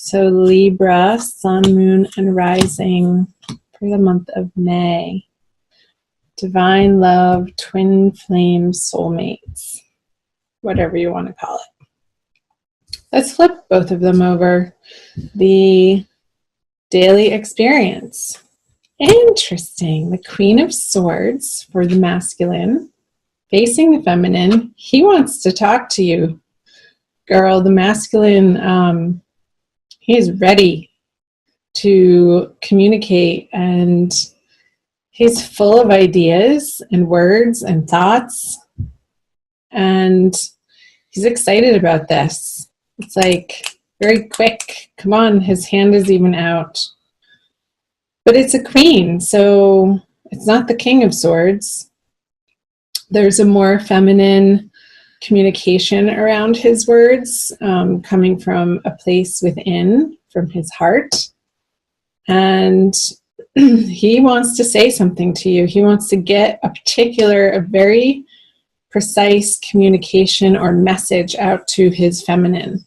So Libra, sun, moon, and rising for the month of May. Divine love, twin flame, soulmates, whatever you want to call it. Let's flip both of them over. The daily experience. Interesting. The Queen of Swords for the masculine, facing the feminine. He wants to talk to you, girl. The masculine, he's ready to communicate, and he's full of ideas and words and thoughts, and he's excited about this. It's like very quick. Come on, his hand is even out. But it's a queen, so it's not the King of Swords. There's a more feminine communication around his words, coming from a place within, from his heart. And he wants to say something to you. He wants to get a very precise communication or message out to his feminine.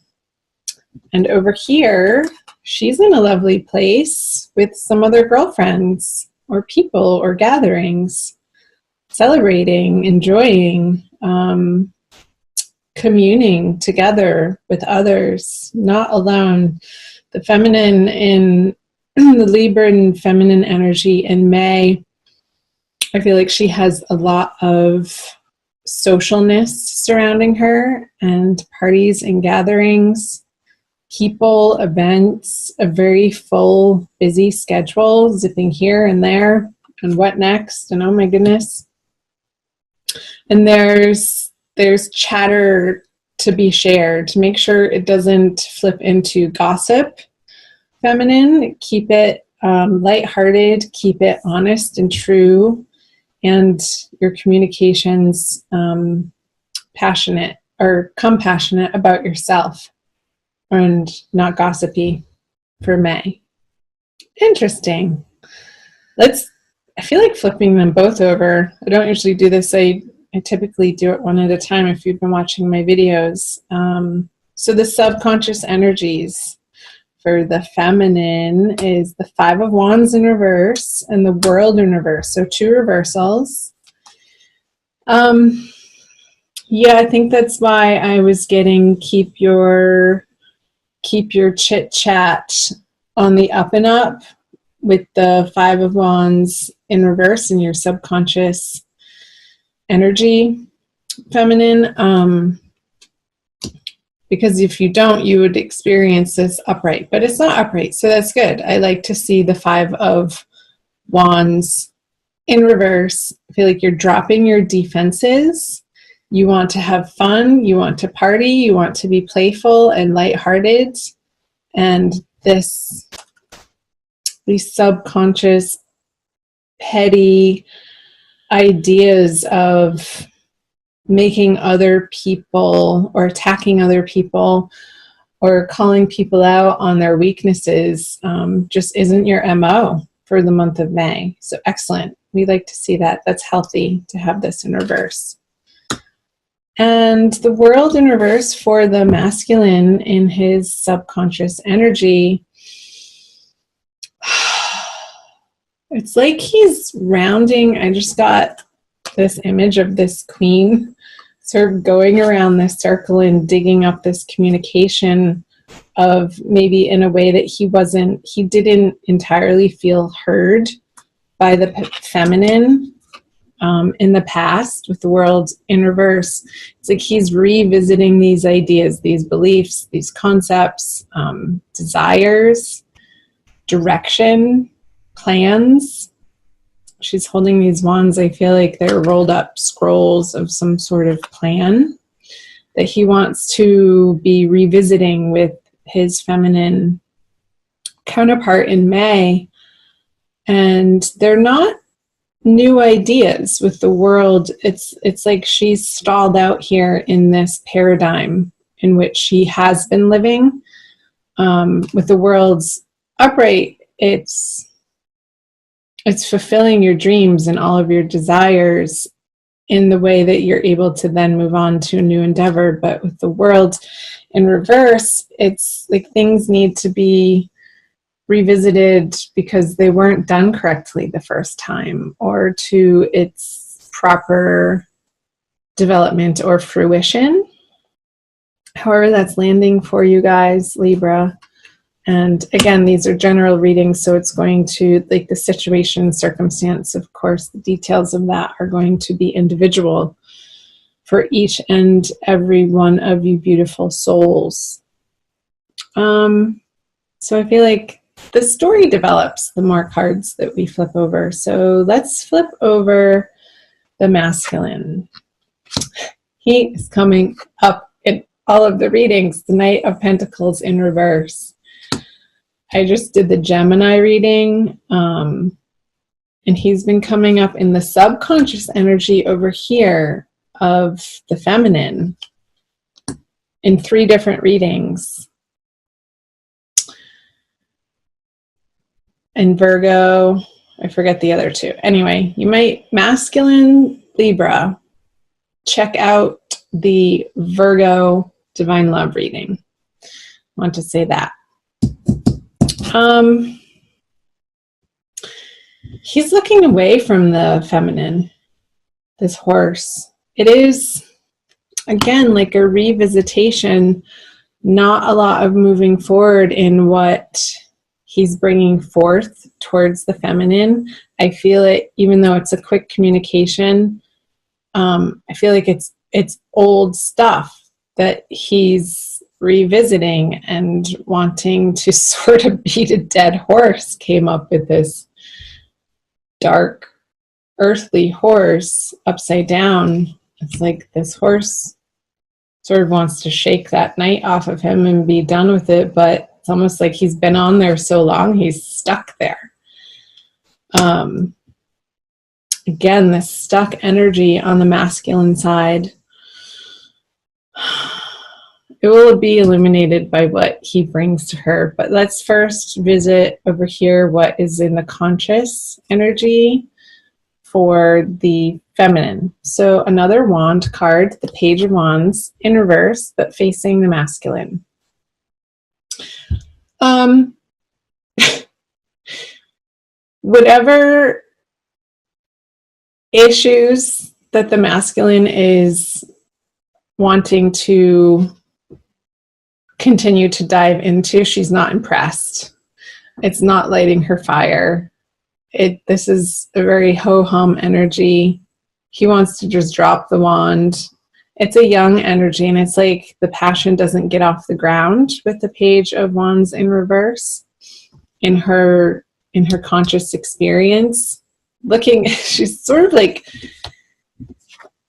And over here, she's in a lovely place with some other girlfriends or people or gatherings, celebrating, enjoying, communing together with others, not alone. The feminine in the Libra and feminine energy in May, I feel like she has a lot of socialness surrounding her, and parties and gatherings, people, events, a very full, busy schedule, zipping here and there, and what next, and oh my goodness. And there's chatter to be shared, to make sure it doesn't flip into gossip. Feminine, keep it lighthearted, keep it honest and true, and your communications passionate or compassionate about yourself, and not gossipy for May. Interesting. I feel like flipping them both over. I don't usually do this. I typically do it one at a time if you've been watching my videos. So the subconscious energies for the feminine is the Five of Wands in reverse and the World in reverse. So two reversals. Yeah, I think that's why I was getting keep your chit chat on the up and up with the Five of Wands in reverse in your subconscious energy, feminine. Because if you don't, you would experience this upright, but it's not upright, so that's good. I like to see the Five of Wands in reverse. I feel like you're dropping your defenses. You want to have fun, you want to party, you want to be playful and lighthearted, and these subconscious, petty ideas of making other people or attacking other people or calling people out on their weaknesses just isn't your MO for the month of May. So excellent. We like to see that. That's healthy to have this in reverse. And the World in reverse for the masculine in his subconscious energy. It's like he's rounding. I just got this image of this queen sort of going around this circle and digging up this communication of maybe in a way that he didn't entirely feel heard by the feminine in the past with the World in reverse. It's like he's revisiting these ideas, these beliefs, these concepts, desires, direction, plans. She's holding these wands. I feel like they're rolled up scrolls of some sort of plan that he wants to be revisiting with his feminine counterpart in May. And they're not new ideas with the World. It's like she's stalled out here in this paradigm in which she has been living. With the World's upright, it's fulfilling your dreams and all of your desires in the way that you're able to then move on to a new endeavor. But with the world in reverse, it's like things need to be revisited because they weren't done correctly the first time, or to its proper development or fruition. However that's landing for you guys, Libra. And again, these are general readings, so it's going to, like the situation, circumstance, of course, the details of that are going to be individual for each and every one of you beautiful souls. So I feel like the story develops the more cards that we flip over. So let's flip over the masculine. He is coming up in all of the readings, the Knight of Pentacles in reverse. I just did the Gemini reading, and he's been coming up in the subconscious energy over here of the feminine in 3 different readings. And Virgo, I forget the other 2. Anyway, you might, masculine Libra, check out the Virgo Divine Love reading. I want to say that. He's looking away from the feminine, this horse. It is, again, like a revisitation, not a lot of moving forward in what he's bringing forth towards the feminine. I feel it, even though it's a quick communication, I feel like it's old stuff that he's revisiting and wanting to sort of beat a dead horse. Came up with this dark earthly horse upside down. It's like this horse sort of wants to shake that knight off of him and be done with it, but it's almost like he's been on there so long he's stuck there. Again, this stuck energy on the masculine side, it will be illuminated by what he brings to her. But let's first visit over here what is in the conscious energy for the feminine. So another wand card, the Page of Wands in reverse, but facing the masculine. Whatever issues that the masculine is wanting to continue to dive into, she's not impressed. It's not lighting her fire. This is a very ho-hum energy. He wants to just drop the wand. It's a young energy, and it's like the passion doesn't get off the ground with the Page of Wands in reverse. In her conscious experience, she's sort of like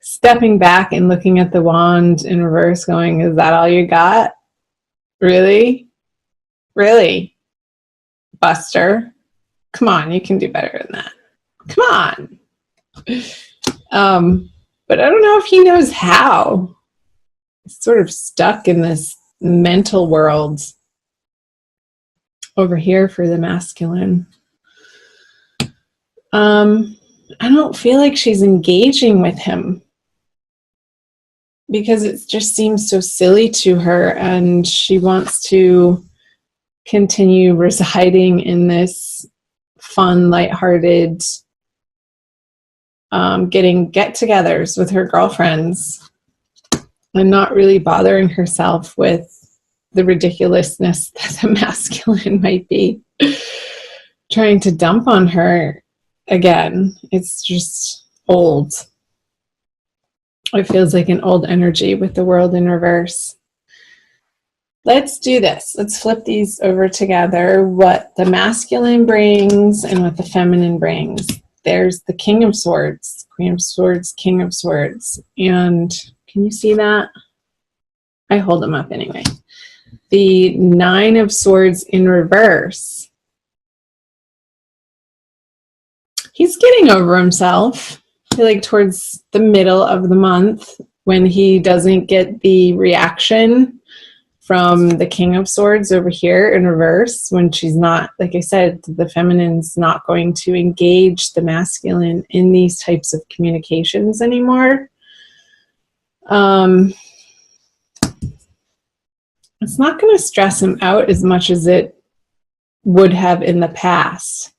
stepping back and looking at the wand in reverse going, is that all you got? Really? Really? Buster? Come on, you can do better than that. Come on. But I don't know if he knows how. He's sort of stuck in this mental world over here for the masculine. I don't feel like she's engaging with him because it just seems so silly to her, and she wants to continue residing in this fun, lighthearted, getting get-togethers with her girlfriends and not really bothering herself with the ridiculousness that the masculine might be trying to dump on her again. It's just old. It feels like an old energy with the world in reverse. Let's do this. Let's flip these over together. What the masculine brings and what the feminine brings. There's the King of Swords, Queen of Swords, King of Swords. And can you see that? I hold them up anyway. The Nine of Swords in reverse. He's getting over himself. I feel like towards the middle of the month when he doesn't get the reaction from the King of Swords over here in reverse, when she's not, like I said, the feminine's not going to engage the masculine in these types of communications anymore. It's not going to stress him out as much as it would have in the past.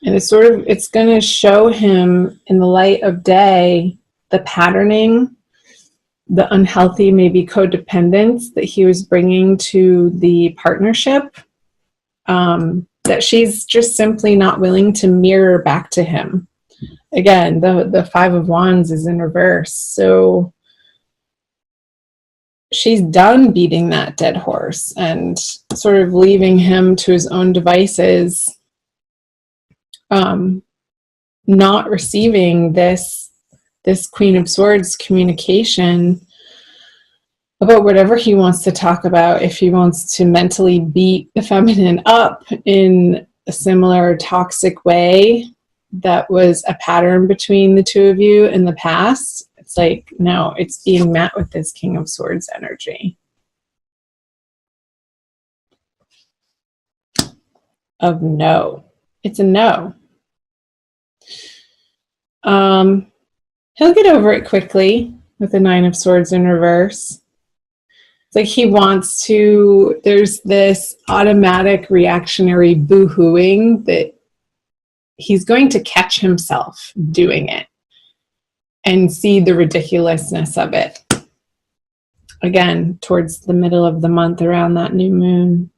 And it's going to show him in the light of day the patterning, the unhealthy, maybe codependence that he was bringing to the partnership, that she's just simply not willing to mirror back to him. Again, the Five of Wands is in reverse. So she's done beating that dead horse and sort of leaving him to his own devices, not receiving this Queen of Swords communication about whatever he wants to talk about. If he wants to mentally beat the feminine up in a similar toxic way that was a pattern between the two of you in the past, it's like, no, it's being met with this King of Swords energy of no. It's a no. He'll get over it quickly with the Nine of Swords in reverse. It's like he wants to, there's this automatic reactionary boo-hooing that he's going to catch himself doing it and see the ridiculousness of it. Again, towards the middle of the month, around that new moon.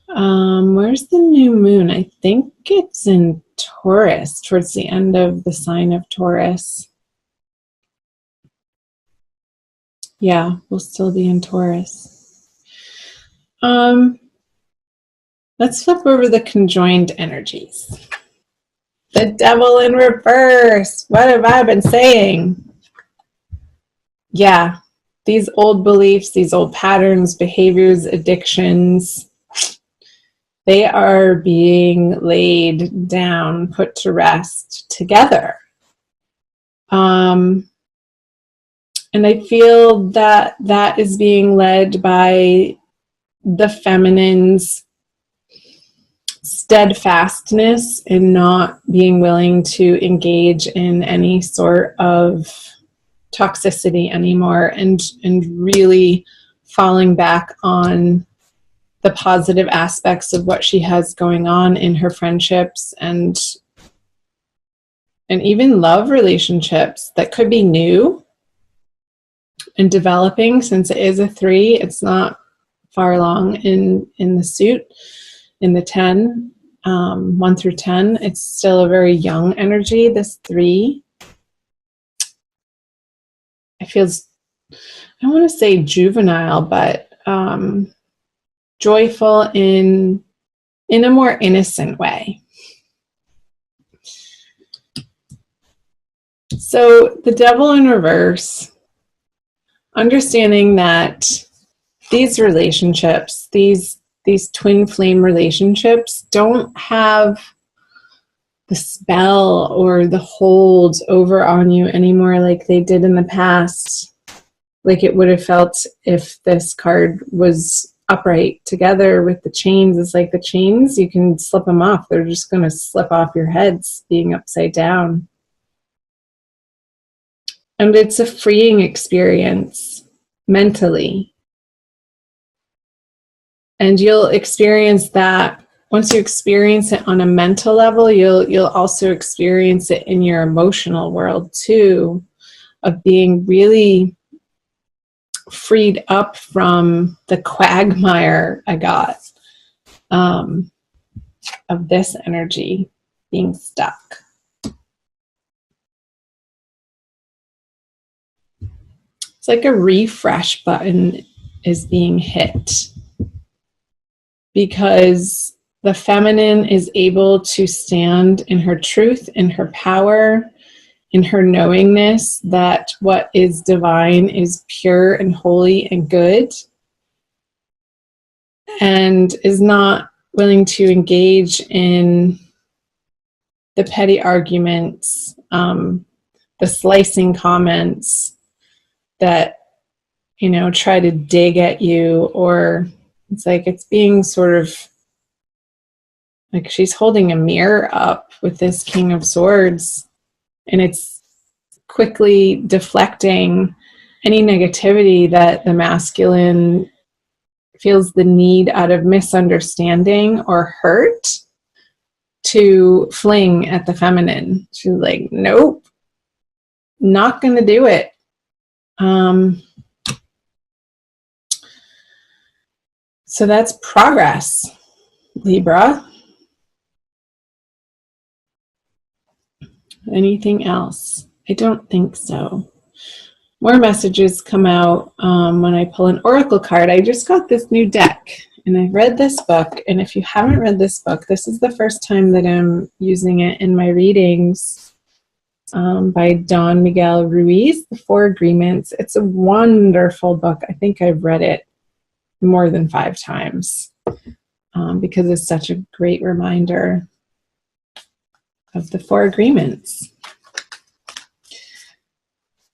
Where's the new moon? I think it's in Taurus, towards the end of the sign of Taurus. Yeah, we'll still be in Taurus. Let's flip over the conjoined energies. The Devil in reverse. What have I been saying? Yeah, these old beliefs, these old patterns, behaviors, addictions, they are being laid down, put to rest together. And I feel that that is being led by the feminine's steadfastness in not being willing to engage in any sort of toxicity anymore, and really falling back on the positive aspects of what she has going on in her friendships and even love relationships that could be new and developing. Since it is a 3, it's not far along in the suit, in the 10, 1 through 10. It's still a very young energy, this 3. It feels, I don't want to say juvenile, but joyful in a more innocent way. So the Devil in reverse, understanding that these relationships, these twin flame relationships, don't have the spell or the hold over on you anymore like they did in the past, like it would have felt if this card was upright together with the chains. It's like the chains, you can slip them off. They're just going to slip off your heads being upside down. And it's a freeing experience mentally. And you'll experience that. Once you experience it on a mental level, you'll also experience it in your emotional world too, of being really freed up from the quagmire I got of this energy being stuck. It's like a refresh button is being hit, because the feminine is able to stand in her truth, in her power, in her knowingness that what is divine is pure and holy and good, and is not willing to engage in the petty arguments, the slicing comments that you know, try to dig at you, or it's like it's being sort of like she's holding a mirror up with this King of Swords, and it's quickly deflecting any negativity that the masculine feels the need out of misunderstanding or hurt to fling at the feminine. She's like, nope, not going to do it. So that's progress, Libra. Anything else? I don't think so. More messages come out when I pull an oracle card. I just got this new deck, and I've read this book. And if you haven't read this book, this is the first time that I'm using it in my readings, by Don Miguel Ruiz, The Four Agreements. It's a wonderful book. I think I've read it more than 5 times because it's such a great reminder of the 4 agreements.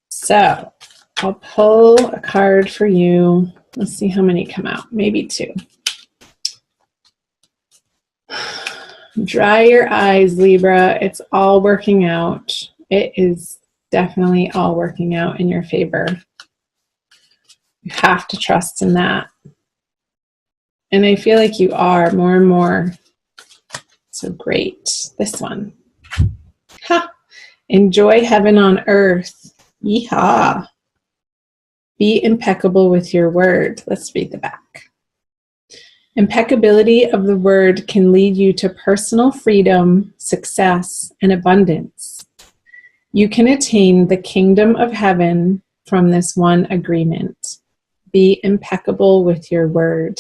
So I'll pull a card for you. Let's see how many come out. Maybe 2. Dry your eyes, Libra. It's all working out. It is definitely all working out in your favor. You have to trust in that. And I feel like you are more and more. So great. This one. Ha! Enjoy heaven on earth. Yeehaw. Be impeccable with your word. Let's read the back. Impeccability of the word can lead you to personal freedom, success, and abundance. You can attain the kingdom of heaven from this one agreement. Be impeccable with your word.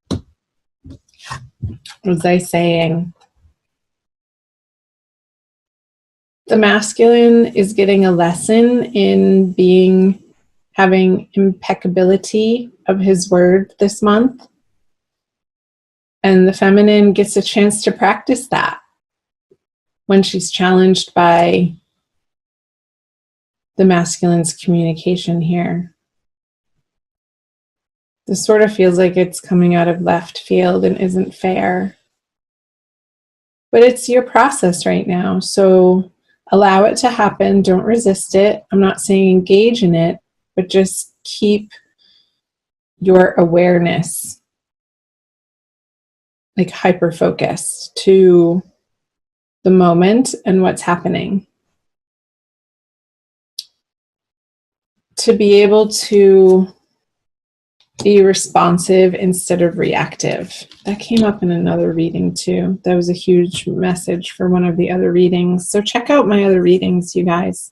What was I saying? The masculine is getting a lesson in having impeccability of his word this month. And the feminine gets a chance to practice that when she's challenged by the masculine's communication here. This sort of feels like it's coming out of left field and isn't fair. But it's your process right now, so allow it to happen. Don't resist it. I'm not saying engage in it, but just keep your awareness like hyper-focused to the moment and what's happening. To be able to be responsive instead of reactive. That came up in another reading too. That was a huge message for one of the other readings. So check out my other readings, you guys.